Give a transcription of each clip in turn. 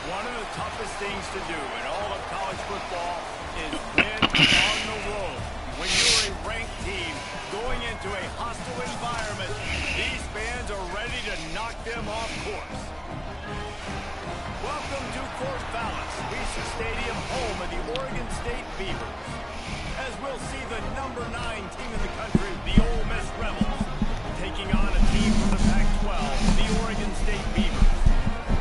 One of the toughest things to do in all of college football is win on the road. When you're a ranked team going into a hostile environment, these fans are ready to knock them off course. Welcome to Corvallis, Lisa Stadium, home of the Oregon State Beavers. As we'll see the number 9 team in the country, the Ole Miss Rebels, taking on a team from the Pac-12, the Oregon State Beavers.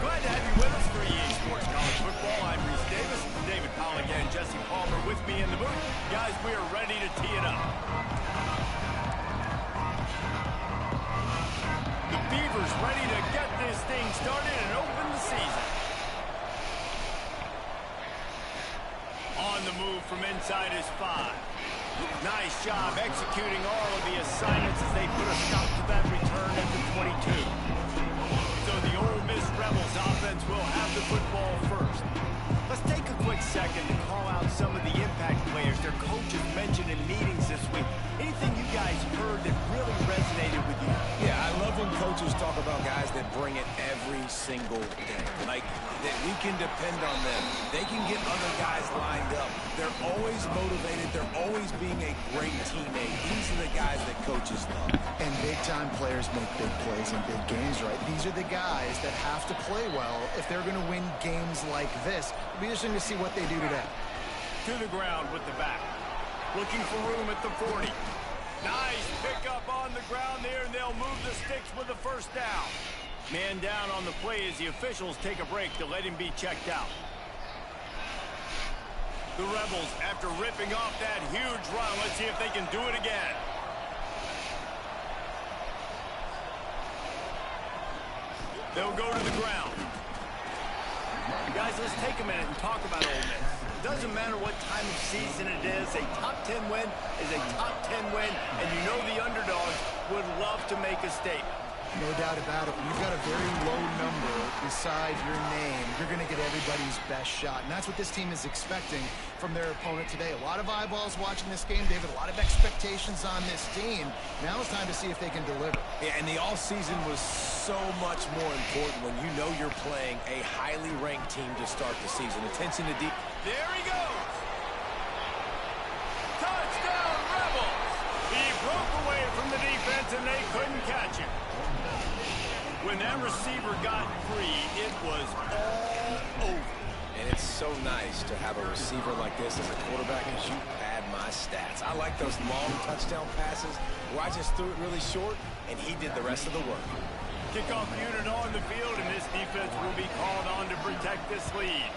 Glad to have you with us for EA Sports College Football. I'm Reese Davis, David Pollock and Jesse Palmer with me in the booth. Guys, we are ready to tee it up. The Beavers ready to get this thing started and open the season. On the move from inside his 5. Nice job executing all of the assignments as they put a stop to that return at the 22. So the Ole Miss Rebels offense will have the football first. Let's take a quick second to call out some of the impact players their coaches mentioned in meetings this week. Anything you guys heard that really resonated with you? Yeah, I love when coaches talk about guys that bring it every single day. Like, that we can depend on them. They can get other guys lined up. They're always motivated. They're always being a great teammate. These are the guys that coaches love. And big-time players make big plays in big games, right? These are the guys that have to play well if they're going to win games like this. It'll be interesting to see what they do today. To the ground with the back. Looking for room at the 40. Nice pickup on the ground there, and they'll move the sticks with the first down. Man down on the play as the officials take a break to let him be checked out. The Rebels, after ripping off that huge run, let's see if they can do it again. They'll go to the ground. Guys, let's take a minute and talk about Ole Miss. It doesn't matter what time of season it is. A top 10 win is a top 10 win, and you know the underdogs would love to make a statement. No doubt about it. When you've got a very low number beside your name, you're going to get everybody's best shot. And that's what this team is expecting from their opponent today. A lot of eyeballs watching this game, David. A lot of expectations on this team. Now it's time to see if they can deliver. Yeah, and the all-season was so much more important when you know you're playing a highly ranked team to start the season. Attention to deep. There he goes. Touchdown, Rebels. He broke away from the defense, and they couldn't catch him. When that receiver got free, it was all over. And it's so nice to have a receiver like this as a quarterback because you pad my stats. I like those long touchdown passes where I just threw it really short, and he did the rest of the work. Kickoff unit on the field, and this defense will be called on to protect this lead.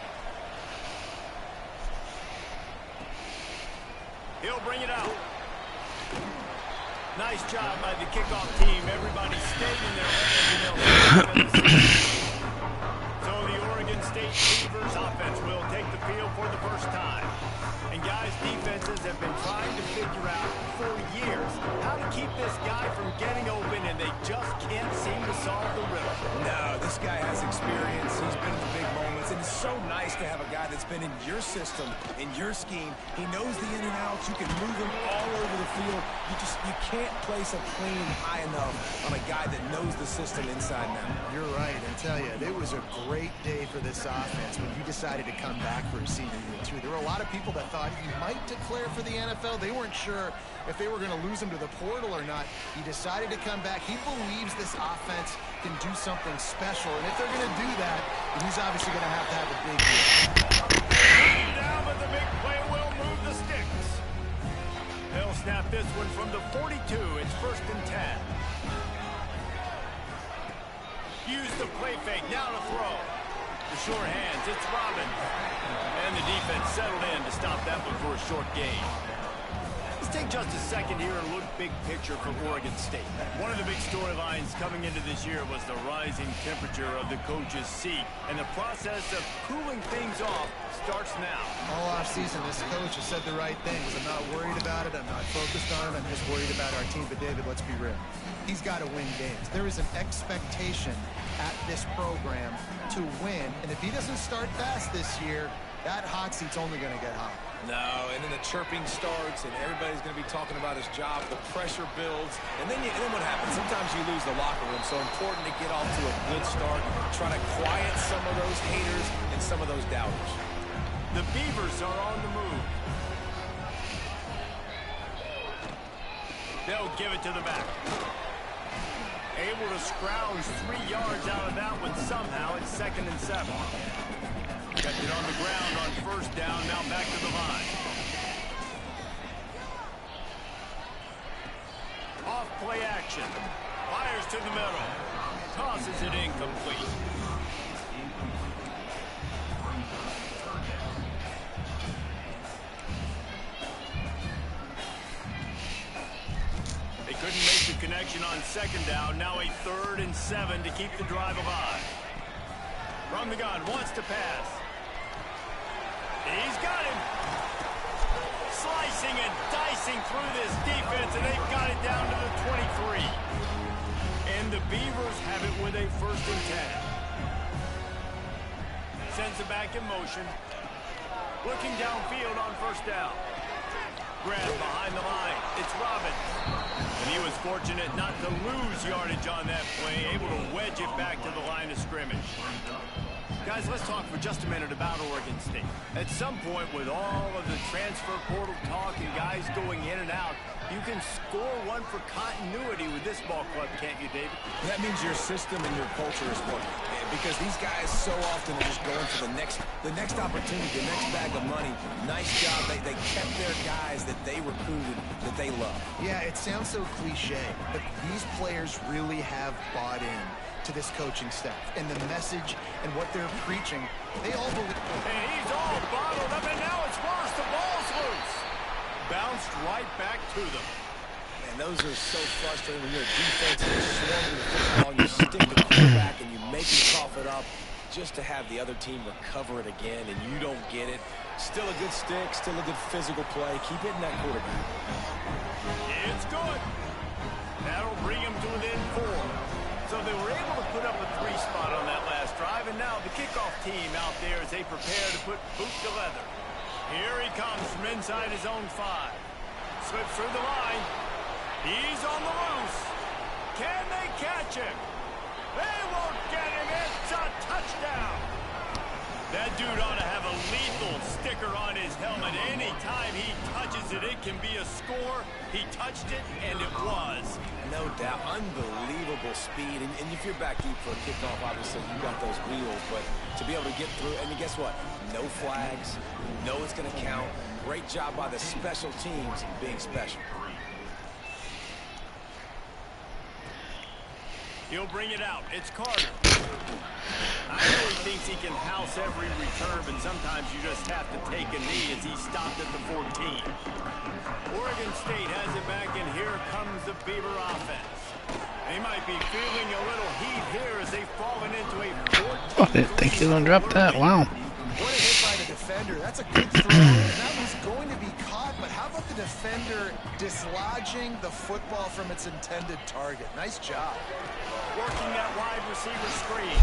He'll bring it out. Nice job by the kickoff team. Everybody stayed in their lanes. So the Oregon State Beavers offense will take the field for the first time. And guys, defenses have been trying to figure out for years how to keep this guy from getting open, and they just can't seem to solve the riddle. No, this guy has experience. He's been in the big moments, and it's so nice to have a guy that's been in your system, in your scheme. He knows the in and outs. You can move him all over the field. You can't place a clean high enough on a guy that knows the system inside and out. You're right. I tell you, it was a great day for this offense when he decided to come back for a senior year, too. There were a lot of people that thought he might declare for the NFL. They weren't sure if they were going to lose him to the portal or not. He decided to come back. He believes this offense can do something special, and if they're going to do that, then he's obviously going to have a big year. Down, but the big play will move the sticks. They'll snap this one from the 42. It's 1st and 10. Use the play fake. Now to throw. The short hands. It's Robbins. And the defense settled in to stop that one for a short gain. Let's take just a second here and look big picture for Oregon State. One of the big storylines coming into this year was the rising temperature of the coach's seat. And the process of cooling things off starts now. All offseason, this coach has said the right things. I'm not worried about it. I'm not focused on it. I'm just worried about our team. But, David, let's be real. He's got to win games. There is an expectation at this program to win. And if he doesn't start fast this year, that hot seat's only going to get hot. No, and then the chirping starts, and everybody's going to be talking about his job. The pressure builds, and then what happens? Sometimes you lose the locker room, so important to get off to a good start. Try to quiet some of those haters and some of those doubters. The Beavers are on the move. They'll give it to the back. Able to scrounge 3 yards out of that one somehow. It's 2nd and 7. Kept it on the ground on 1st down. Now back to the line. Off play action. Fires to the middle. Tosses it incomplete. They couldn't make the connection on 2nd down. Now a 3rd and 7 to keep the drive alive. From the gun, wants to pass. He's got him. Slicing and dicing through this defense, and they've got it down to the 23. And the Beavers have it with a 1st and 10. Sends it back in motion. Looking downfield on 1st down. Grab behind the line. It's Robbins. And he was fortunate not to lose yardage on that play, able to wedge it back to the line of scrimmage. Guys, let's talk for just a minute about Oregon State. At some point, with all of the transfer portal talk and guys going in and out, you can score one for continuity with this ball club, can't you, David? That means your system and your culture is working. Because these guys so often are just going for the next opportunity, the next bag of money. Nice job. They kept their guys that they recruited, that they love. Yeah, it sounds so cliche, but these players really have bought in to this coaching staff and the message and what they're preaching. They all believe. And he's all bottled up, and now it's worse. The ball's loose. Bounced right back to them. And those are so frustrating when you're a defense and you're swarming the football and you stick the quarterback and you make him cough it up just to have the other team recover it again and you don't get it. Still a good stick, still a good physical play. Keep hitting that quarterback. It's good. That'll bring him to within 4. So they were able to put up a 3 spot on that last drive, and now the kickoff team out there as they prepare to put boot to leather. Here he comes from inside his own 5. Slips through the line. He's on the loose. Can they catch him? They won't get him. It's a touchdown. That dude ought to have a lethal sticker on his helmet. Anytime he touches it, it can be a score. He touched it, and it was. No doubt. Unbelievable speed. And if you're back deep for a kickoff, obviously, you got those wheels. But to be able to get through, and guess what? No flags. You know it's going to count. Great job by the special teams being special. He'll bring it out. It's Carter. I know he thinks he can house every return, but sometimes you just have to take a knee as he stopped at the 14. Oregon State has it back, and here comes the Beaver offense. They might be feeling a little heat here as they've fallen into a 14. Oh, I didn't think he was going to drop that. Wow. What a hit by the defender. That's a good throw. And that was going to be caught, but how about the defender dislodging the football from its intended target? Nice job. Working that wide receiver screen.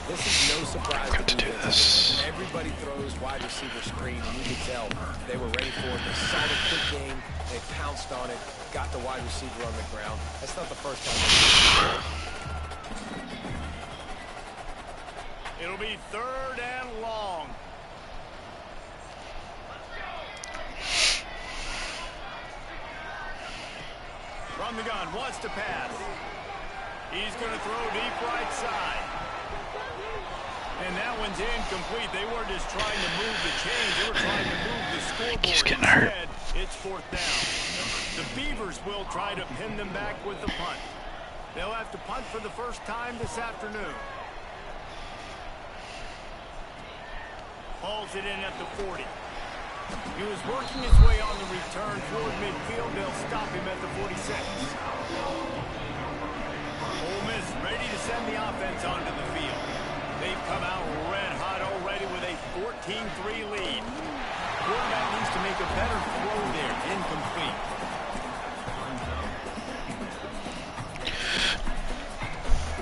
This is no surprise Got to do this. Everybody throws wide receiver screen, and you can tell they were ready for it. They saw the quick game, they pounced on it, got the wide receiver on the ground. That's not the first time they've done it. It'll be 3rd and long. From the gun, wants to pass. He's going to throw deep right side. And that one's incomplete. They weren't just trying to move the chains. They were trying to move the scoreboard. He's getting hurt. Instead, it's 4th down. The Beavers will try to pin them back with the punt. They'll have to punt for the first time this afternoon. Hauls it in at the 40. He was working his way on the return toward midfield. They'll stop him at the 46. Ole Miss ready to send the offense onto the field. They've come out red hot already with a 14-3 lead. Quarterback needs to make a better throw there. Incomplete.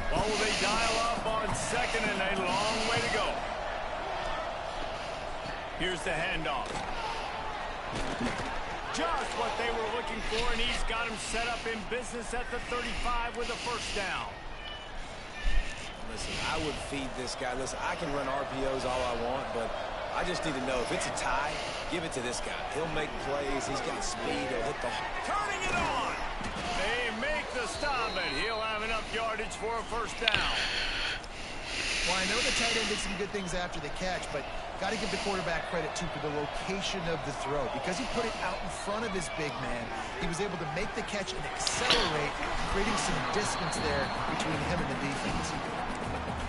Ball will they dial up on 2nd and a long way to go. Here's the handoff. Just what they were looking for, and he's got him set up in business at the 35 with a first down. Listen, I would feed this guy. Listen, I can run RPOs all I want, but I just need to know if it's a tie, give it to this guy. He'll make plays. He's got speed. He'll hit the... Turning it on. They make the stop, and he'll have enough yardage for a first down. Well, I know the tight end did some good things after the catch, but got to give the quarterback credit, too, for the location of the throw. Because he put it out in front of his big man, he was able to make the catch and accelerate, creating some distance there between him and the defense.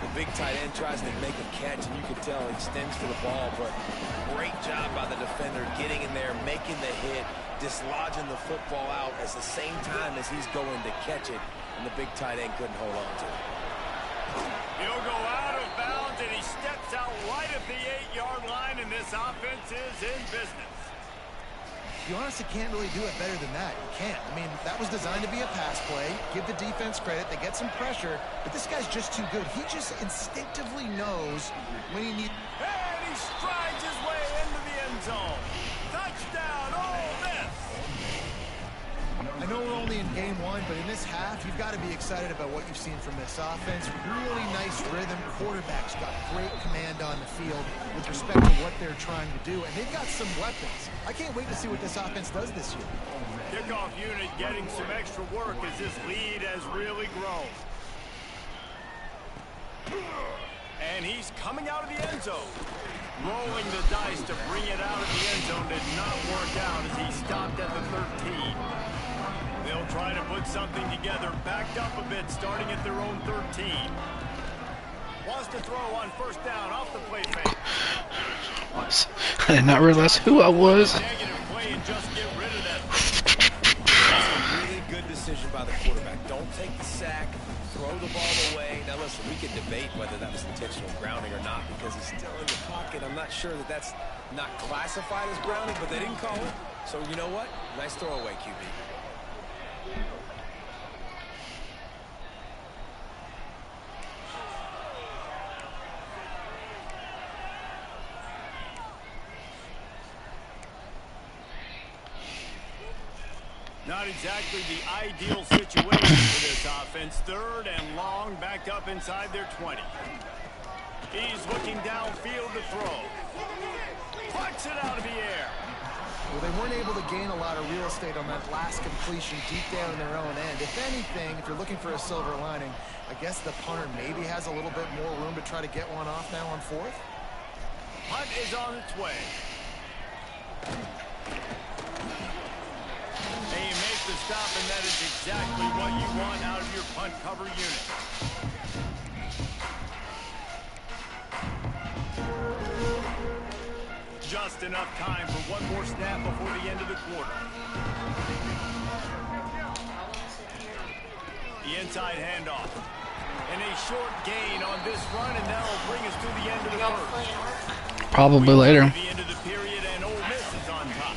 The big tight end tries to make a catch, and you can tell he extends for the ball, but great job by the defender getting in there, making the hit, dislodging the football out at the same time as he's going to catch it, and the big tight end couldn't hold on to it. He'll go out of bounds, and he steps out right at the 8-yard line, and this offense is in business. You honestly can't really do it better than that. You can't. I mean, that was designed to be a pass play. Give the defense credit. They get some pressure, but this guy's just too good. He just instinctively knows when he needs... And he strides his way into the end zone. Touchdown, Ole Miss. I know we're only in game one, but in this half, you've got to be excited about what you've seen from this offense. Really nice rhythm. Quarterback's got great command on the field with respect to what they're trying to do, and they've got some weapons. I can't wait to see what this offense does this year. Kickoff unit getting some extra work as this lead has really grown. And he's coming out of the end zone. Rolling the dice to bring it out of the end zone did not work out as he stopped at the 13. They'll try to put something together, backed up a bit, starting at their own 13. Wants to throw on first down off the play fake. I did not realize who I was. Negative play and just get rid of that. That's a really good decision by the quarterback. Don't take the sack, throw the ball away. Now listen, we can debate whether that was intentional grounding or not because he's still in the pocket. I'm not sure that that's not classified as grounding, but they didn't call it. So you know what? Nice throwaway, QB. Not exactly the ideal situation for this offense. Third and long, backed up inside their 20. He's looking downfield to throw. Puts it out of the air. Well, they weren't able to gain a lot of real estate on that last completion deep down in their own end. If anything, if you're looking for a silver lining, I guess the punter maybe has a little bit more room to try to get one off now on fourth. Punt is on its way. And you make the stop, and that is exactly what you want out of your punt cover unit. Just enough time for one more snap before the end of the quarter. The inside handoff. And a short gain on this run, and that will bring us to the end of the first. Probably later. The end of the period, and Ole Miss is on top.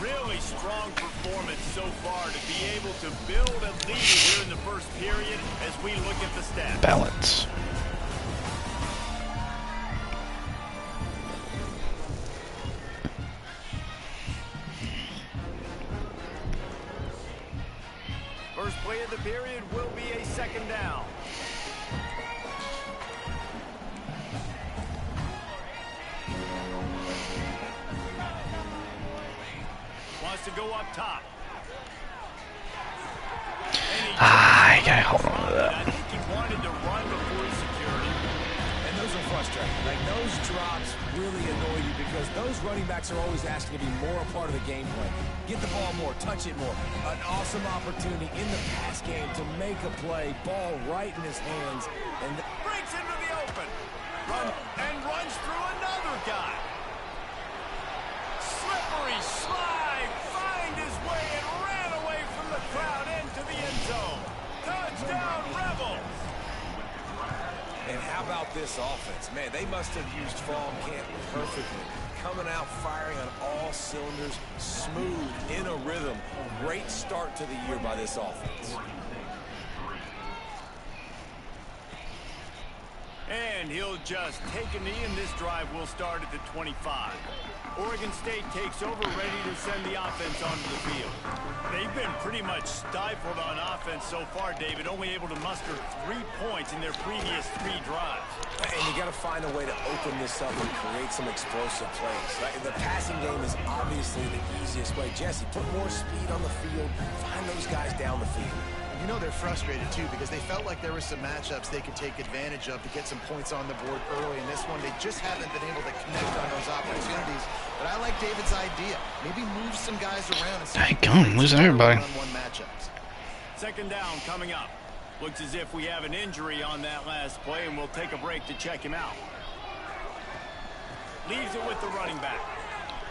Really strong performance so far to be able to build a lead here in the first period as we look at the stats. Balance. First play of the period will be a second down. Wants to go up top. I gotta hold on to that. I think he wanted to run before he secured it. And those are frustrating. Like, those drops really annoy you because those running backs are always asking to be more a part of the gameplay. Get the ball more, touch it more. An awesome opportunity in the pass game to make a play, ball right in his hands. And Breaks into the open. Runs through another guy. Slippery slide. Find his way and ran away from the crowd into the end zone. Touchdown, Rebels. And how about this offense? Man, they must have used fall camp perfectly. Coming out, firing on all cylinders, smooth, in a rhythm. Great start to the year by this offense. And he'll just take a knee, and this drive will start at the 25. Oregon State takes over, ready to send the offense onto the field. They've been pretty much stifled on offense so far, David, only able to muster 3 points in their previous 3 drives. And you got to find a way to open this up and create some explosive plays. Right? The passing game is obviously the easiest way. Jesse, put more speed on the field, find those guys down the field. You know they're frustrated, too, because they felt like there were some matchups they could take advantage of to get some points on the board early. In this one, they just haven't been able to connect on those opportunities. But I like David's idea. Maybe move some guys around and see Dang, losing everybody. one-on-one matchups. Second down coming up. Looks as if we have an injury on that last play, and we'll take a break to check him out. Leaves it with the running back.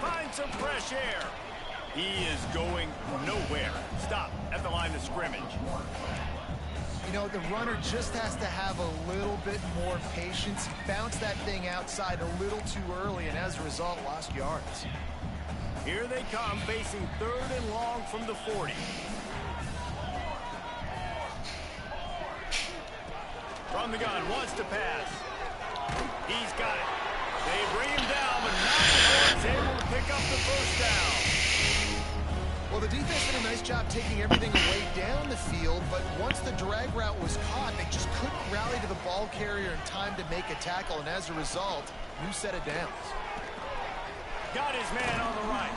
Finds some fresh air. He is going nowhere. Stop at the line of scrimmage. You know, the runner just has to have a little bit more patience. Bounce that thing outside a little too early, and as a result, lost yards. Here they come, facing 3rd and long from the 40. From the gun, wants to pass. He's got it. They bring him down, but not before he's able to pick up the first down. Well, the defense did a nice job taking everything away down the field, but once the drag route was caught, they just couldn't rally to the ball carrier in time to make a tackle, and as a result, new set of downs. Got his man on the right.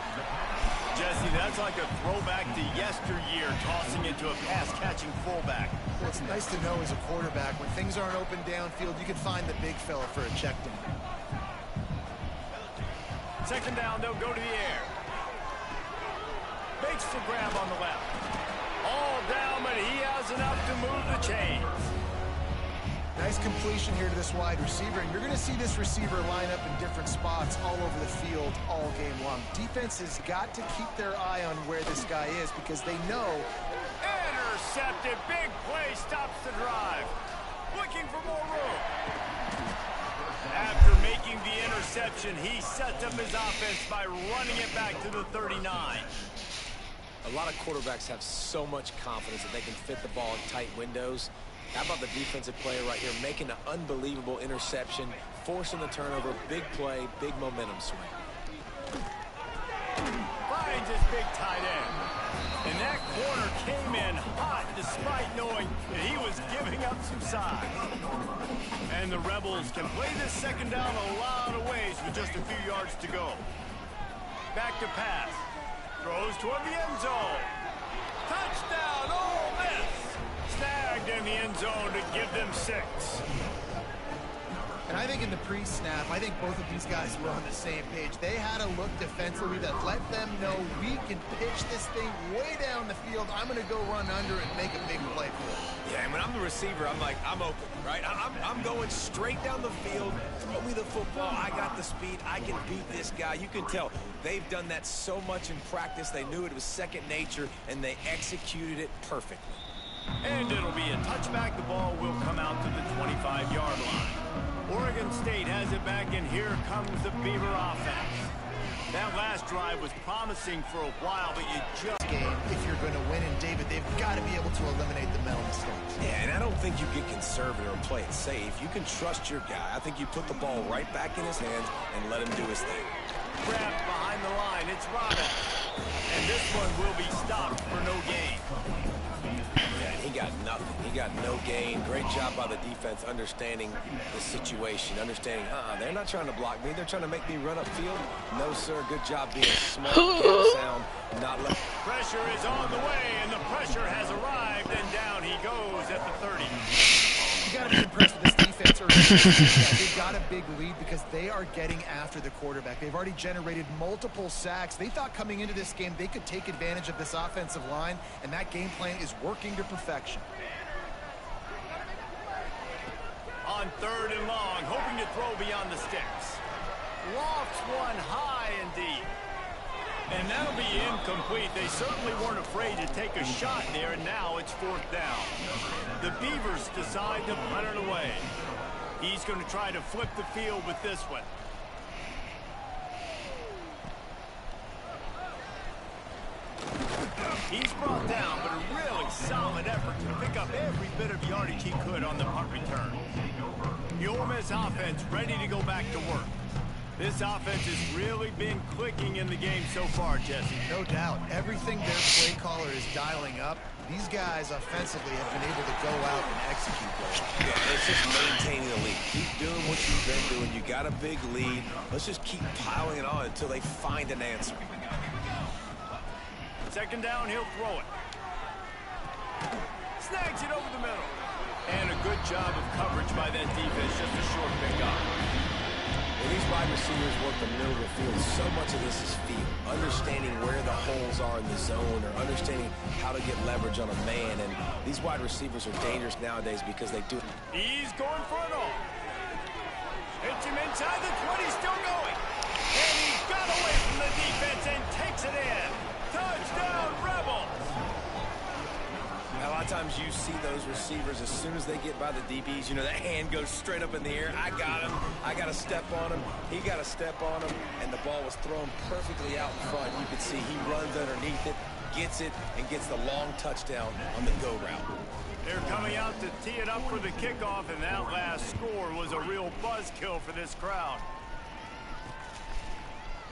Jesse, that's like a throwback to yesteryear, tossing it to a pass-catching fullback. Well, it's nice to know as a quarterback, when things aren't open downfield, you can find the big fella for a check down. Second down, they'll go to the air. Makes the grab on the left. All down, but he has enough to move the chains. Nice completion here to this wide receiver, and you're going to see this receiver line up in different spots all over the field all game long. Defense has got to keep their eye on where this guy is because they know. Intercepted. Big play stops the drive. Looking for more room. After making the interception, he sets up his offense by running it back to the 39. A lot of quarterbacks have so much confidence that they can fit the ball in tight windows. How about the defensive player right here making an unbelievable interception, forcing the turnover, big play, big momentum swing. Finds his big tight end. And that corner came in hot despite knowing that he was giving up some size. And the Rebels can play this second down a lot of ways with just a few yards to go. Back to pass. Throws toward the end zone. Touchdown, Ole Miss. Snagged in the end zone to give them 6. And I think in the pre-snap, I think both of these guys were on the same page. They had a look defensively that let them know we can pitch this thing way down the field. I'm going to go run under and make a big play for it. Yeah, and when I'm the receiver, I'm like, I'm open, right? I'm going straight down the field. Throw me the football. I got the speed. I can beat this guy. You can tell they've done that so much in practice. They knew it was second nature, and they executed it perfectly. And it'll be a touchback. The ball will come out to the 25-yard line. Oregon State has it back, and here comes the Beaver offense. That last drive was promising for a while, but you just... If you're going to win, and David, they've got to be able to eliminate the mental mistakes. Yeah, and I don't think you get conservative or play it safe. You can trust your guy. I think you put the ball right back in his hands and let him do his thing. Grabbed behind the line. It's Robbins. And this one will be stopped for no gain. Yeah, and he got nothing. He got no gain. Great job by the defense understanding the situation, understanding, they're not trying to block me. They're trying to make me run upfield. No, sir. Good job being smart, get sound, not let. Pressure is on the way, and the pressure has arrived, and down he goes at the 30. You got to be impressed with this defense. They've got a big lead because they are getting after the quarterback. They've already generated multiple sacks. They thought coming into this game they could take advantage of this offensive line, and that game plan is working to perfection. On 3rd and long, hoping to throw beyond the sticks. Lofts one high and deep. And that'll be incomplete. They certainly weren't afraid to take a shot there, and now it's 4th down. The Beavers decide to punt it away. He's going to try to flip the field with this one. He's brought down, but a really solid effort to pick up every bit of yardage he could on the punt return. The Ole Miss offense ready to go back to work. This offense has really been clicking in the game so far, Jesse. No doubt. Everything their play caller is dialing up, these guys offensively have been able to go out and execute those. Yeah, it's just maintaining the lead. Keep doing what you've been doing. You got a big lead. Let's just keep piling it on until they find an answer. Second down, he'll throw it. Snags it over the middle. And a good job of coverage by that defense, just a short pickup. When these wide receivers work the middle of the field, so much of this is feel. Understanding where the holes are in the zone or understanding how to get leverage on a man. And these wide receivers are dangerous nowadays because they do. He's going for it all. Hits him inside the 20, still going. And he got away from the defense and takes it in. Touchdown, Rebels! A lot of times you see those receivers, as soon as they get by the DBs, you know, that hand goes straight up in the air. I got him. I got to step on him. He got to step on him. And the ball was thrown perfectly out in front. You can see he runs underneath it, gets it, and gets the long touchdown on the go route. They're coming out to tee it up for the kickoff, and that last score was a real buzzkill for this crowd.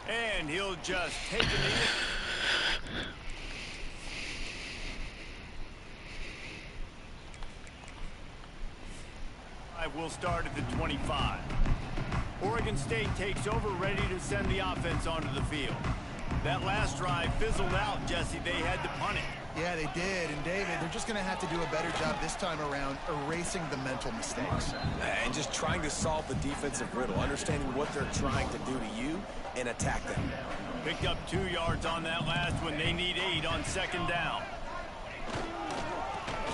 And he'll just take it in. Will start at the 25. Oregon State takes over, ready to send the offense onto the field. That last drive fizzled out, Jesse. They had to punt it. Yeah, they did. And, David, they're just going to have to do a better job this time around erasing the mental mistakes. And just trying to solve the defensive riddle, understanding what they're trying to do to you and attack them. Picked up 2 yards on that last one. They need 8 on second down.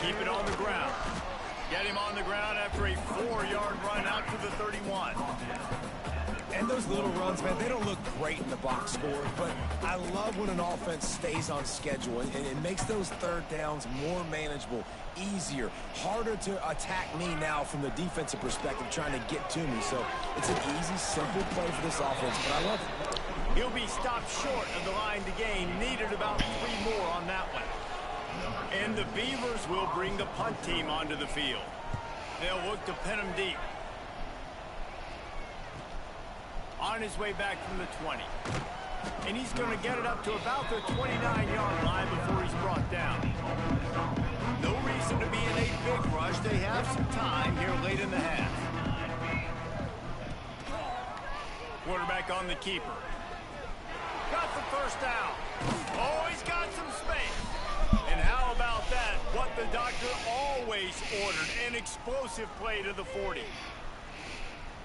Keep it on the ground. Get him on the ground after a 4-yard run out to the 31. And those little runs, man, they don't look great in the box score, but I love when an offense stays on schedule, and it makes those third downs more manageable, easier, harder to attack me now from the defensive perspective trying to get to me. So it's an easy, simple play for this offense, but I love it. He'll be stopped short of the line to gain. Needed about 3 more on that one. And the Beavers will bring the punt team onto the field. They'll look to pin him deep. On his way back from the 20. And he's going to get it up to about the 29-yard line before he's brought down. No reason to be in a big rush. They have some time here late in the half. Quarterback on the keeper. Got the first down. Oh, he's got some space. And how about that? What the doctor always ordered, an explosive play to the 40.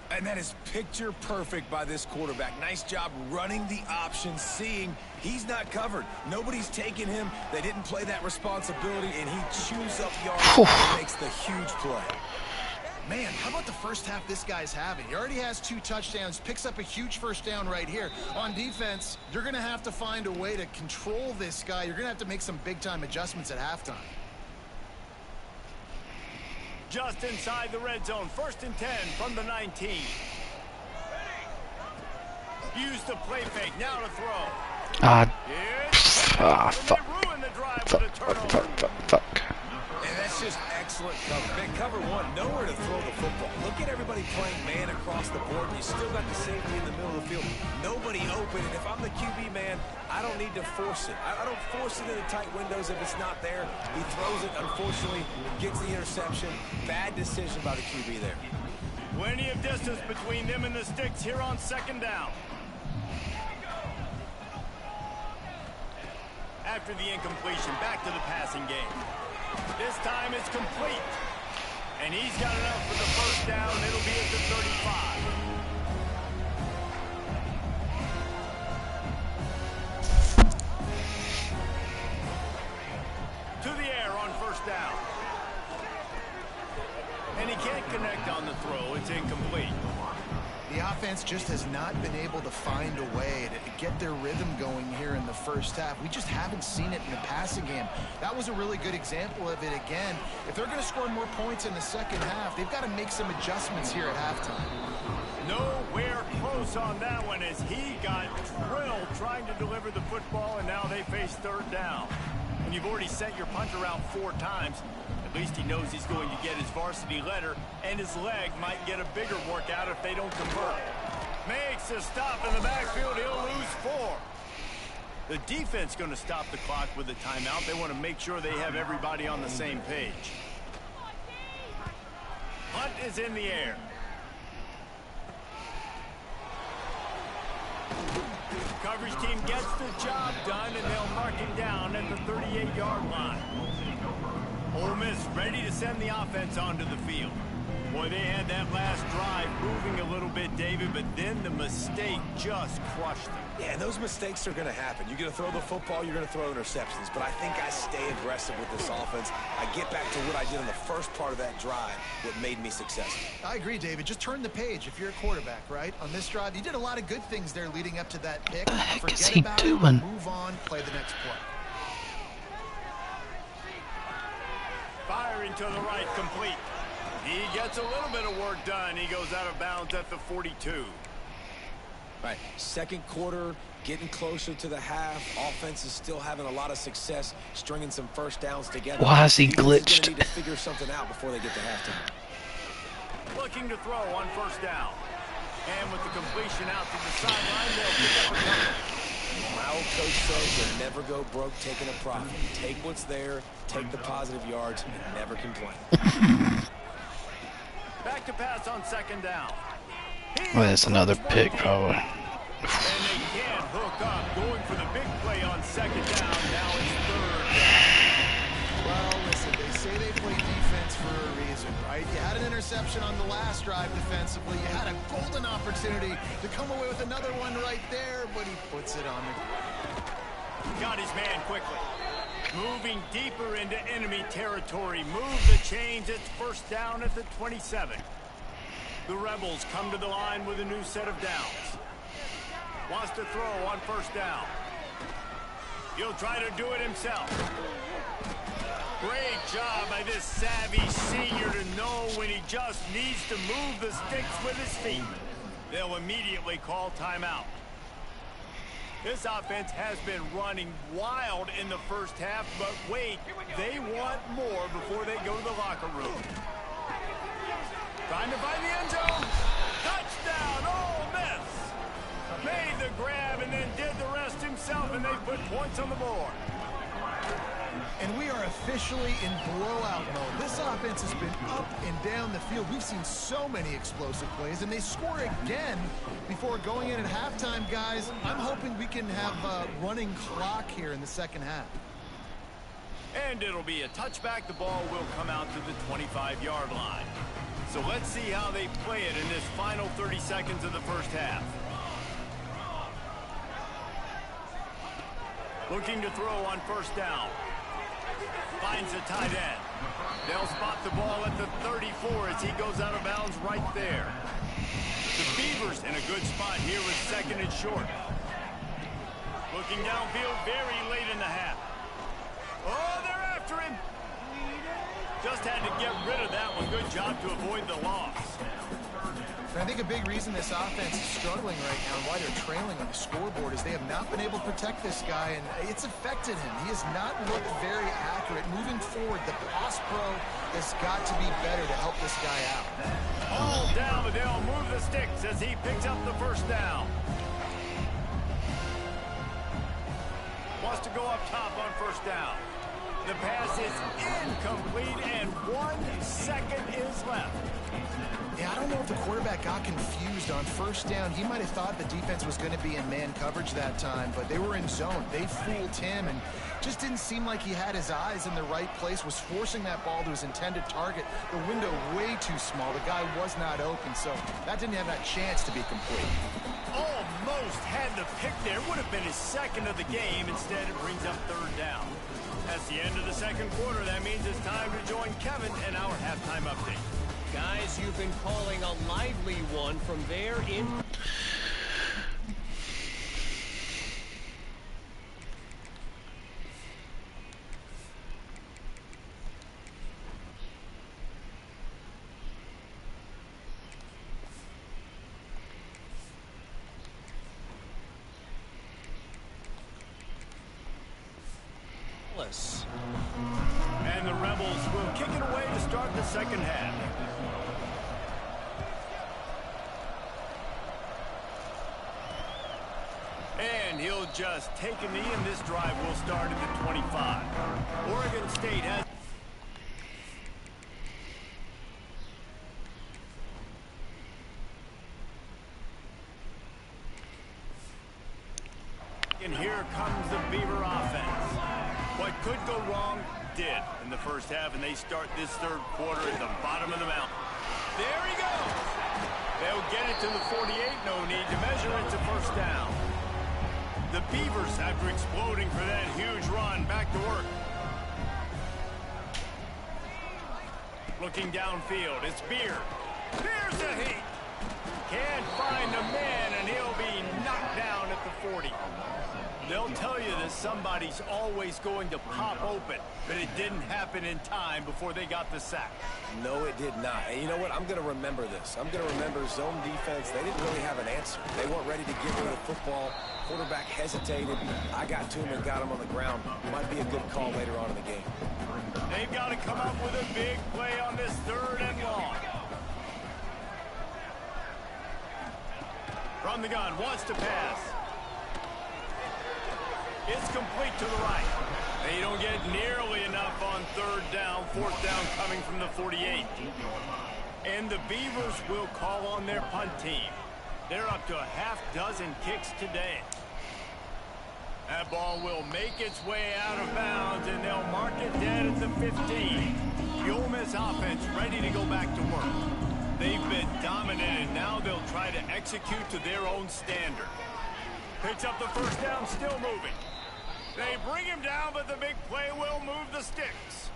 And that is picture perfect by this quarterback. Nice job running the option, seeing he's not covered. Nobody's taking him. They didn't play that responsibility, and he chews up yards and makes the huge play. Man, how about the first half this guy's having? He already has 2 touchdowns, picks up a huge first down right here. On defense, you're going to have to find a way to control this guy. You're going to have to make some big-time adjustments at halftime. Just inside the red zone, 1st and 10 from the 19. Use the play fake, now to throw. Fuck. Ruin the drive with a turnover. Fuck. And that's just excellent cover. Man, cover one, nowhere to throw the football. Look at everybody playing man across the board. You still got the safety in the middle of the field. Nobody open. And if I'm the QB man, I don't need to force it. I don't force it into tight windows if it's not there. He throws it, unfortunately, gets the interception. Bad decision by the QB there. Plenty of distance between them and the sticks here on second down. After the incompletion, back to the passing game. This time it's complete. And he's got enough for the first down. It'll be at the 35. To the air on first down. And he can't connect on the throw. It's incomplete. The offense just has not been able to find a way to get their rhythm going here in the first half. We just haven't seen it in the passing game. That was a really good example of it again. If they're going to score more points in the second half, they've got to make some adjustments here at halftime. Nowhere close on that one as he got drilled trying to deliver the football, and now they face third down. And you've already sent your punter out 4 times, at least he knows he's going to get his varsity letter, and his leg might get a bigger workout if they don't convert. Makes a stop in the backfield. He'll lose 4. The defense going to stop the clock with a timeout. They want to make sure they have everybody on the same page. Punt is in the air. Coverage team gets the job done, and they'll mark him down at the 38-yard line. Ole Miss ready to send the offense onto the field. Boy, they had that last drive moving a little bit, David, but then the mistake just crushed them. Yeah, and those mistakes are going to happen. You're going to throw the football, you're going to throw interceptions. But I think I stay aggressive with this offense. I get back to what I did in the first part of that drive, what made me successful. I agree, David. Just turn the page if you're a quarterback, right? On this drive, you did a lot of good things there leading up to that pick. What the heck is Forget he about doing? it, move on, play the next play. Firing to the right, complete. He gets a little bit of work done. He goes out of bounds at the 42. Right, second quarter, getting closer to the half. Offense is still having a lot of success stringing some first downs together. Why is he Defense is gonna glitched? need to figure something out before they get to halftime. Looking to throw on first down. And with the completion out to the sideline, they'll pick up a couple. My old coach says you'll never go broke taking a profit. Take what's there, take the positive yards, and never complain. Back to pass on second down. Well, that's another pick, probably. And they can't hook up. Going for the big play on second down. Now it's third down. Well, listen, they say they play defense for a reason, right? You had an interception on the last drive defensively. You had a golden opportunity to come away with another one right there, but he puts it on the... Got his man quickly. Moving deeper into enemy territory. Move the chains. It's first down at the 27. The Rebels come to the line with a new set of downs. Wants to throw on first down. He'll try to do it himself. Great job by this savvy senior to know when he just needs to move the sticks with his feet. They'll immediately call timeout. This offense has been running wild in the first half, but wait, they want more before they go to the locker room. Trying to find the end zone. Touchdown, Ole Miss. Made the grab and then did the rest himself, and they put points on the board. And we are officially in blowout mode. This offense has been up and down the field. We've seen so many explosive plays, and they score again before going in at halftime, guys. I'm hoping we can have a running clock here in the second half. And it'll be a touchback. The ball will come out to the 25-yard line. So let's see how they play it in this final 30 seconds of the first half. Looking to throw on first down. Finds a tight end. They'll spot the ball at the 34 as he goes out of bounds right there. The Beavers in a good spot here with second and short. Looking downfield very late in the half. Oh, they're after him. Just had to get rid of that one. Good job to avoid the loss. And I think a big reason this offense is struggling right now and why they're trailing on the scoreboard is they have not been able to protect this guy, and it's affected him. He has not looked very accurate. Moving forward, the pass pro has got to be better to help this guy out. All down, but they'll move the sticks as he picks up the first down. Wants to go up top on first down. The pass is incomplete, and 1 second is left. Yeah, I don't know if the quarterback got confused on first down. He might have thought the defense was going to be in man coverage that time, but they were in zone. They fooled him and just didn't seem like he had his eyes in the right place, was forcing that ball to his intended target. The window way too small. The guy was not open, so that didn't have that chance to be complete. Almost had the pick there. Would have been his second of the game. Instead, it brings up third down. That's the end of the second quarter. That means it's time to join Kevin in our halftime update. Guys, you've been calling a lively one from there in... relentless. And the Rebels will kick it away to start the second half. And he'll just take a knee, and this drive will start at the 25. Oregon State has... And here comes the Beaver offense. What could go wrong did in the first half, and they start this third quarter at the bottom of the mountain. There he goes. They'll get it to the 48. No need to measure. It's a first down. The Beavers, after exploding for that huge run, back to work. Looking downfield, it's Beard. Here's a heat. Can't find the man, and he'll be knocked down at the 40. They'll tell you that somebody's always going to pop open, but it didn't happen in time before they got the sack. No, it did not. And you know what? I'm going to remember this. I'm going to remember zone defense. They didn't really have an answer. They weren't ready to get rid of the football. Quarterback hesitated. I got to him and got him on the ground. Might be a good call later on in the game. They've got to come up with a big play on this third and long. From the gun, wants to pass. It's complete to the right. They don't get nearly enough on third down. Fourth down coming from the 48. And the Beavers will call on their punt team. They're up to a half dozen kicks today. That ball will make its way out of bounds, and they'll mark it dead at the 15. The Ole Miss offense ready to go back to work. They've been dominant, and now they'll try to execute to their own standard. Picks up the first down, still moving. They bring him down, but the big play will move the sticks.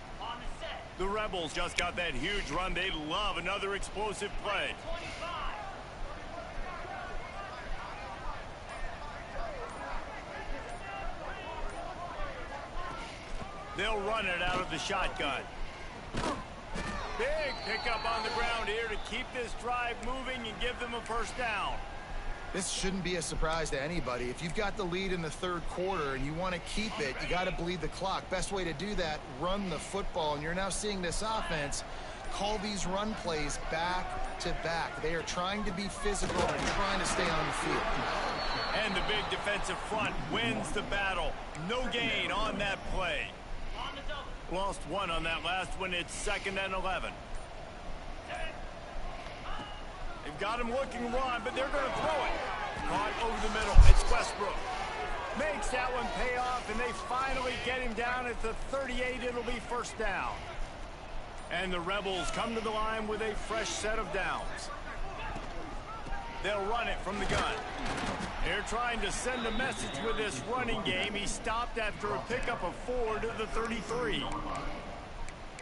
The Rebels just got that huge run. They love another explosive play. They'll run it out of the shotgun. Big pickup on the ground here to keep this drive moving and give them a first down. This shouldn't be a surprise to anybody. If you've got the lead in the third quarter and you want to keep it, you got to bleed the clock. Best way to do that, run the football. And you're now seeing this offense call these run plays back to back. They are trying to be physical and trying to stay on the field. And the big defensive front wins the battle. No gain on that play. Lost one on that last one. It's 2nd and 11. They've got him looking run, but they're going to throw it. Caught over the middle. It's Westbrook. Makes that one pay off, and they finally get him down at the 38. It'll be first down. And the Rebels come to the line with a fresh set of downs. They'll run it from the gun. They're trying to send a message with this running game. He stopped after a pickup of 4 to the 33.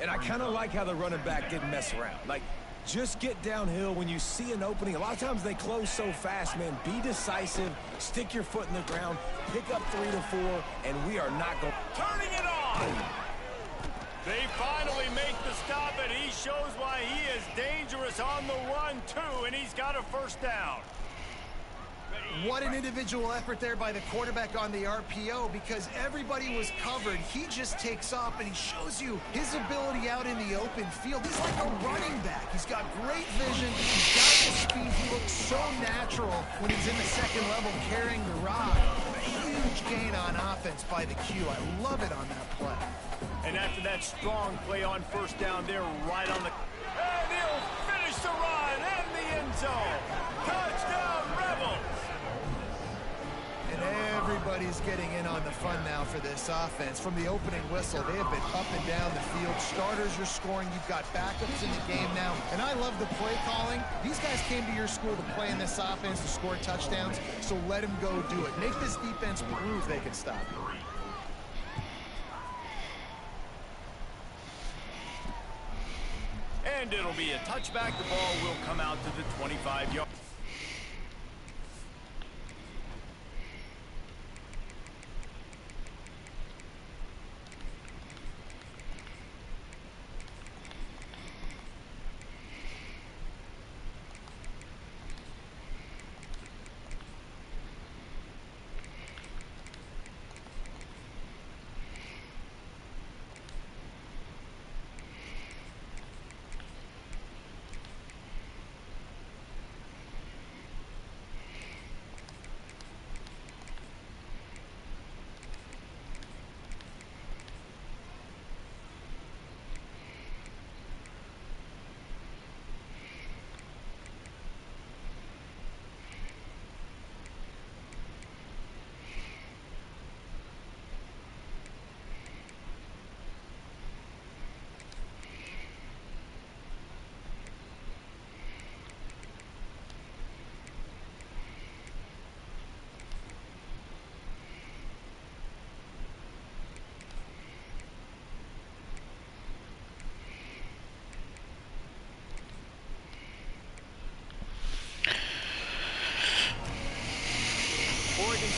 And I kind of like how the running back didn't mess around. Like, just get downhill when you see an opening. A lot of times they close so fast, man. Be decisive, stick your foot in the ground, pick up 3 to 4, and we are not going. Turning it on! They finally make the stop, and he shows why he is dangerous on the run, too, and he's got a first down. What an individual effort there by the quarterback on the RPO, because everybody was covered. He just takes off, and he shows you his ability out in the open field. He's like a running back. He's got great vision. He's got the speed. He looks so natural when he's in the second level carrying the rock. A huge gain on offense by the Q. I love it on that play. And after that strong play on first down, they're right on the... And he'll finish the run in the end zone. Touchdown, Rebels! And everybody's getting in on the fun now for this offense. From the opening whistle, they have been up and down the field. Starters are scoring. You've got backups in the game now. And I love the play calling. These guys came to your school to play in this offense to score touchdowns, so let them go do it. Make this defense prove they can stop you. And it'll be a touchback. The ball will come out to the 25-yard.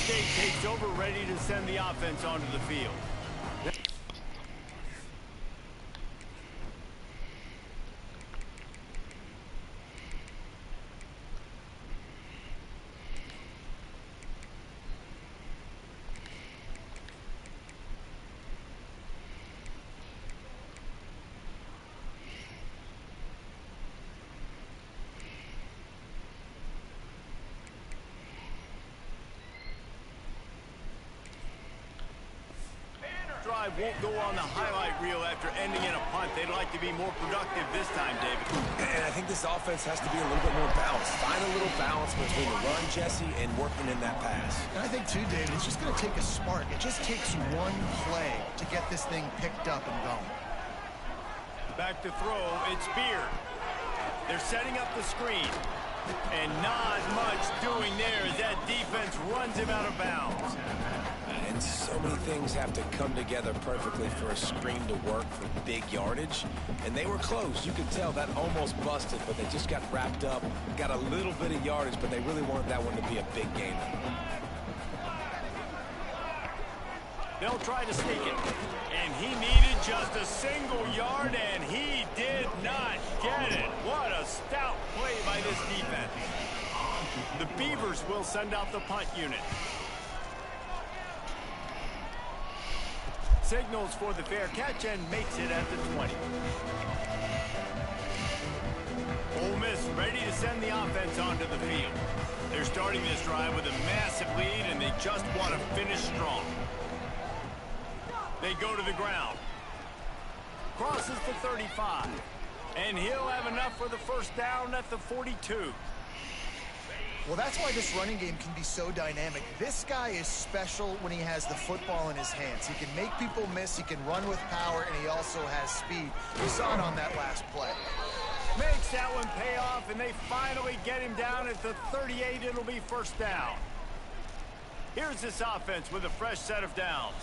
State takes over, ready to send the offense onto the field. Drive won't go on the highlight reel after ending in a punt. They'd like to be more productive this time, David. And I think this offense has to be a little bit more balanced. Find a little balance between the run, Jesse, and working in that pass. And I think, too, David, it's just going to take a spark. It just takes one play to get this thing picked up and going. Back to throw, it's Beard. They're setting up the screen. And not much doing there as that defense runs him out of bounds. And so many things have to come together perfectly for a screen to work for big yardage. And they were close. You could tell that almost busted, but they just got wrapped up, got a little bit of yardage, but they really wanted that one to be a big game. They'll try to sneak it. And he needed just a single yard, and he did not get it. What a stout play by this defense. The Beavers will send out the punt unit. Signals for the fair catch and makes it at the 20. Ole Miss ready to send the offense onto the field. They're starting this drive with a massive lead, and they just want to finish strong. They go to the ground. Crosses the 35. And he'll have enough for the first down at the 42. Well, that's why this running game can be so dynamic. This guy is special when he has the football in his hands. He can make people miss, he can run with power, and he also has speed. We saw it on that last play. Makes that one pay off, and they finally get him down at the 38. It'll be first down. Here's this offense with a fresh set of downs.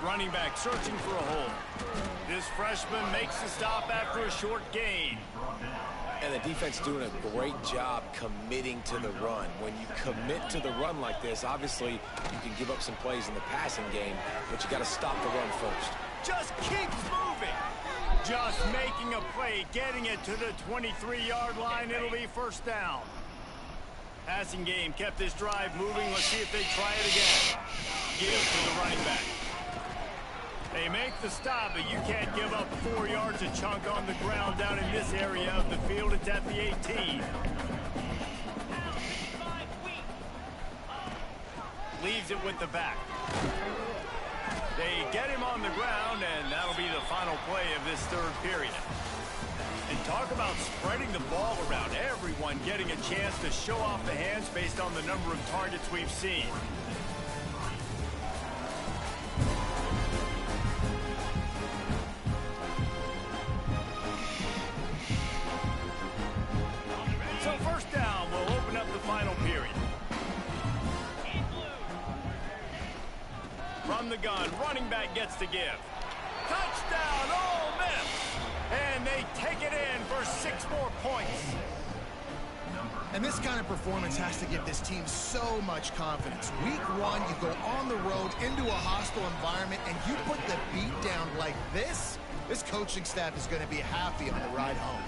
Running back searching for a hole. This freshman makes the stop after a short gain. And the defense doing a great job committing to the run. When you commit to the run like this, obviously you can give up some plays in the passing game, but you got to stop the run first. Just keeps moving. Just making a play, getting it to the 23-yard line. It'll be first down. Passing game kept this drive moving. Let's see if they try it again. Give to the running back. They make the stop, but you can't give up 4 yards a chunk on the ground down in this area of the field. It's at the 18. Leaves it with the back. They get him on the ground, and that'll be the final play of this third period. And talk about spreading the ball around. Everyone getting a chance to show off the hands based on the number of targets we've seen. So first down will open up the final period. From the gun, running back gets to give. Touchdown, Ole Miss! And they take it in for 6 more points. And this kind of performance has to give this team so much confidence. Week 1, you go on the road into a hostile environment, and you put the beat down like this, this coaching staff is going to be happy on the ride home.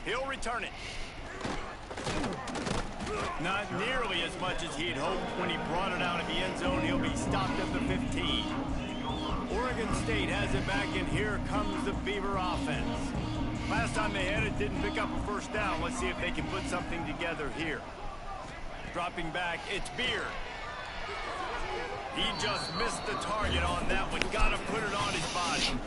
He'll return it. Not nearly as much as he'd hoped when he brought it out of the end zone. He'll be stopped at the 15. Oregon State has it back, and here comes the Beaver offense. Last time they had it, didn't pick up a first down. Let's see if they can put something together here. Dropping back, it's Beard. He just missed the target on that one. Got to put it on his body.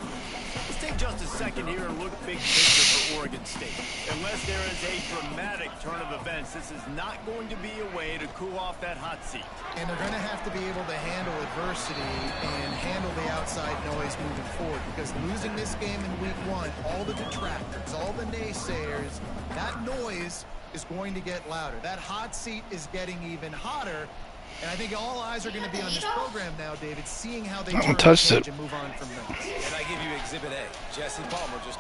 Let's take just a second here and look big picture for Oregon State. Unless there is a dramatic turn of events, this is not going to be a way to cool off that hot seat. And they're going to have to be able to handle adversity and handle the outside noise moving forward, because losing this game in week 1, all the detractors, all the naysayers, that noise is going to get louder. That hot seat is getting even hotter. And I think all eyes are going to be on this program now, David, seeing how they turn touched the it page and move on from there. And I give you Exhibit A. Jesse Palmer just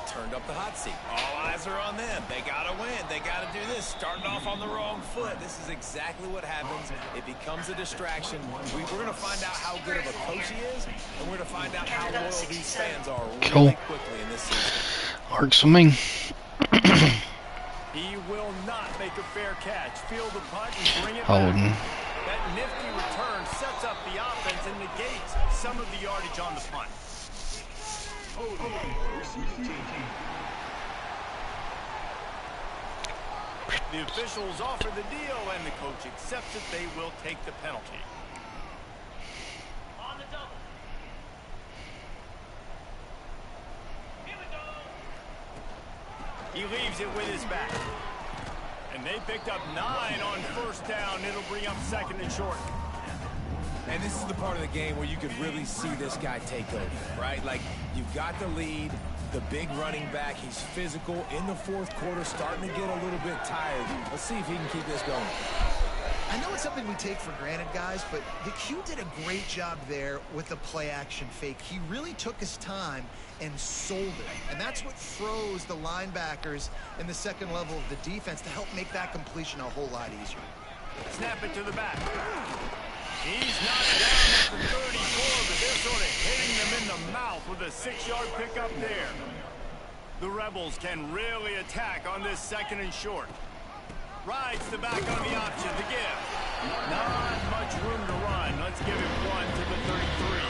this is exactly what happens. It becomes a distraction. We're going to find out how good of a coach he is, and we're going to find out how loyal these fans are really quickly in this season. Hard swimming. He will not make a fair catch. Field the punt and bring it Holden. back. That nifty return sets up the offense and negates some of the yardage on the punt. The officials offer the deal, and the coach accepts it. They will take the penalty. On the double. Here we go. He leaves it with his back. And they picked up 9 on first down. It'll bring up second and short. And this is the part of the game where you could really see this guy take over, right? Like, you've got the lead, the big running back. He's physical in the fourth quarter, starting to get a little bit tired. Let's see if he can keep this going. I know it's something we take for granted, guys, but the Q did a great job there with the play-action fake. He really took his time and sold it. And that's what froze the linebackers in the second level of the defense to help make that completion a whole lot easier. Snap it to the back. He's knocked down at the 34, but they're sort of hitting them in the mouth with a 6-yard pickup there. The Rebels can really attack on this second and short. Rides the back on the option to give. Not much room to run. Let's give it 1 to the 33.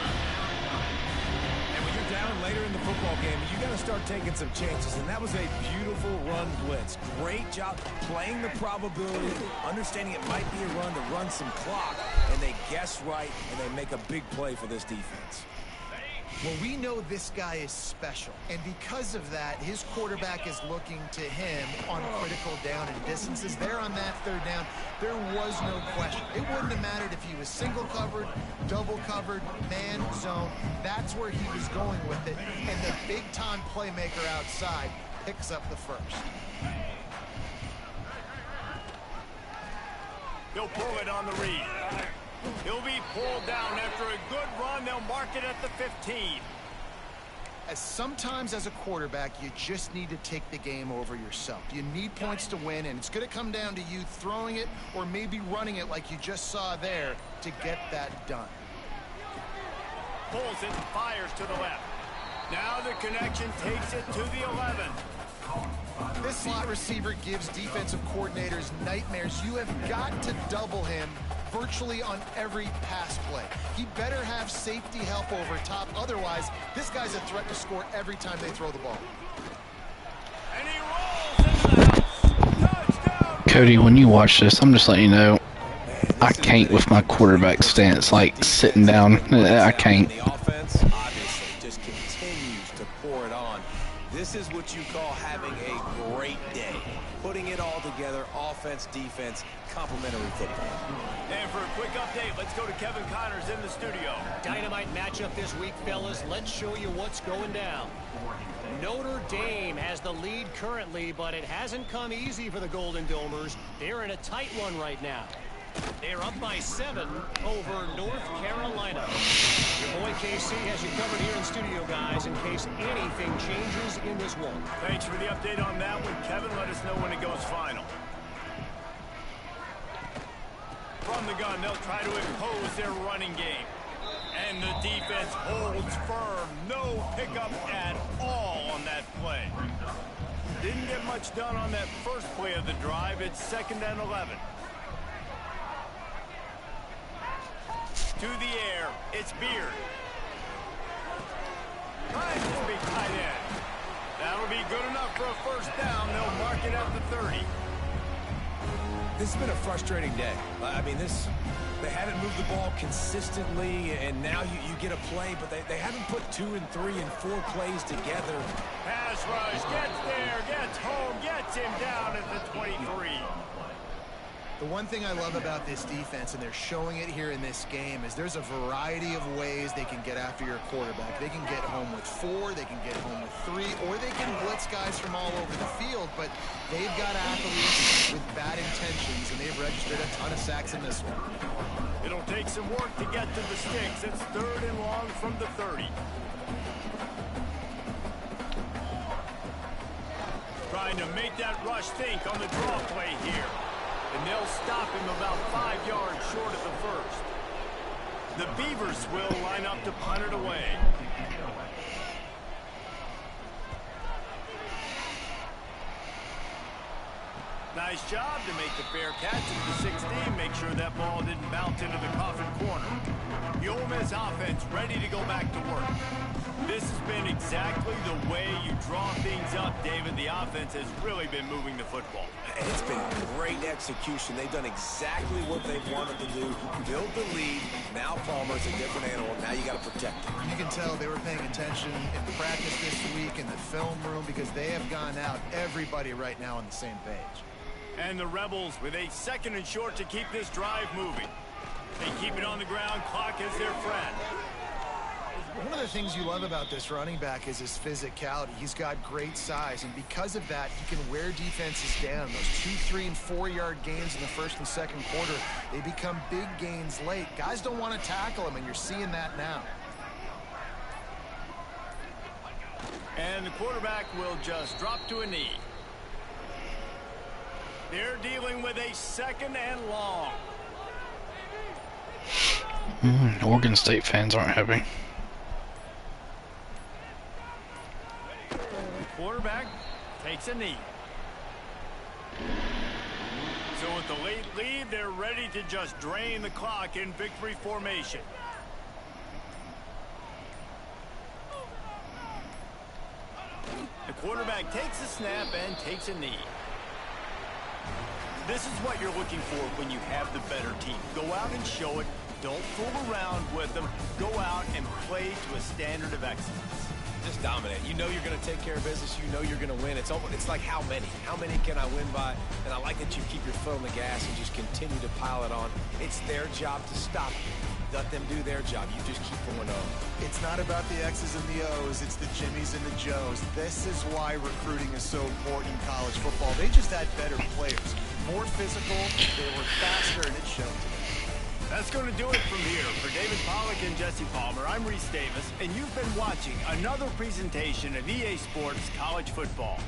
And when you're down later in the football game, you got to start taking some chances. And that was a beautiful run blitz. Great job playing the probability, understanding it might be a run to run some clock. And they guess right, and they make a big play for this defense. Well, we know this guy is special, and because of that, his quarterback is looking to him on critical down and distances. There on that third down, there was no question. It wouldn't have mattered if he was single covered, double covered, man zone. That's where he was going with it, and the big-time playmaker outside picks up the first. He'll pull it on the read. He'll be pulled down after a good run. They'll mark it at the 15. Sometimes as a quarterback, you just need to take the game over yourself. You need points to win, and it's going to come down to you throwing it or maybe running it like you just saw there to get that done. Pulls it and fires to the left. Now the connection takes it to the 11. This slot receiver gives defensive coordinators nightmares. You have got to double him virtually on every pass play. He better have safety help over top. Otherwise, this guy's a threat to score every time they throw the ball. And he rolls into the house. Touchdown. Cody, when you watch this, I'm just letting you know, I can't with my quarterback stance, like sitting down. I can't. The offense obviously just continues to pour it on. This is what you call having a great day. Putting it all together, offense, defense, complementary football. And for a quick update, let's go to Kevin Connors in the studio. Dynamite matchup this week, fellas. Let's show you what's going down. Notre Dame has the lead currently, but it hasn't come easy for the Golden Domers. They're in a tight one right now. They're up by 7 over North Carolina. Your boy KC has you covered here in studio, guys, in case anything changes in this one. Thanks for the update on that one, Kevin. Let us know when it goes final. From the gun, they'll try to impose their running game. And the defense holds firm. No pickup at all on that play. Didn't get much done on that first play of the drive. It's 2nd and 11. To the air, it's Beard. Finds his big tight end. That'll be good enough for a first down. They'll mark it at the 30. This has been a frustrating day. I mean, they haven't moved the ball consistently, and now you get a play, but they haven't put 2 and 3 and 4 plays together. Pass rush, gets there, gets home, gets him down at the 23. The one thing I love about this defense, and they're showing it here in this game, is there's a variety of ways they can get after your quarterback. They can get home with 4, they can get home with 3, or they can blitz guys from all over the field, but they've got athletes with bad intentions, and they've registered a ton of sacks in this one. It'll take some work to get to the sticks. It's 3rd and long from the 30. Trying to make that rush think on the draw play here. And they'll stop him about 5 yards short of the first. The Beavers will line up to punt it away. Nice job to make the fair catch at the 16. Make sure that ball didn't bounce into the coffin corner. The Ole Miss offense ready to go back to work. This has been exactly the way you draw things up, David. The offense has really been moving the football. And it's been great execution. They've done exactly what they've wanted to do. Build the lead. Now Palmer's a different animal. Now you got to protect him. You can tell they were paying attention in practice this week in the film room because they have gone out, everybody right now on the same page. And the Rebels with a 2nd and short to keep this drive moving. They keep it on the ground. Clock is their friend. One of the things you love about this running back is his physicality. He's got great size, and because of that, he can wear defenses down. Those 2, 3, and 4-yard gains in the first and second quarter, they become big gains late. Guys don't want to tackle him, and you're seeing that now. And the quarterback will just drop to a knee. They're dealing with a 2nd and long. Oregon State fans aren't happy. Quarterback takes a knee. So with the late lead, they're ready to just drain the clock in victory formation. The quarterback takes a snap and takes a knee. This is what you're looking for when you have the better team. Go out and show it. Don't fool around with them. Go out and play to a standard of excellence. Just dominate. You know you're going to take care of business. You know you're going to win. It's like how many? How many can I win by? And I like that you keep your foot on the gas and just continue to pile it on. It's their job to stop you. Let them do their job. You just keep going on. It's not about the X's and the O's. It's the Jimmies and the Joes. This is why recruiting is so important in college football. They just had better players. More physical, they were faster, and it showed today. That's going to do it from here. For David Pollack and Jesse Palmer, I'm Reese Davis, and you've been watching another presentation of EA Sports College Football.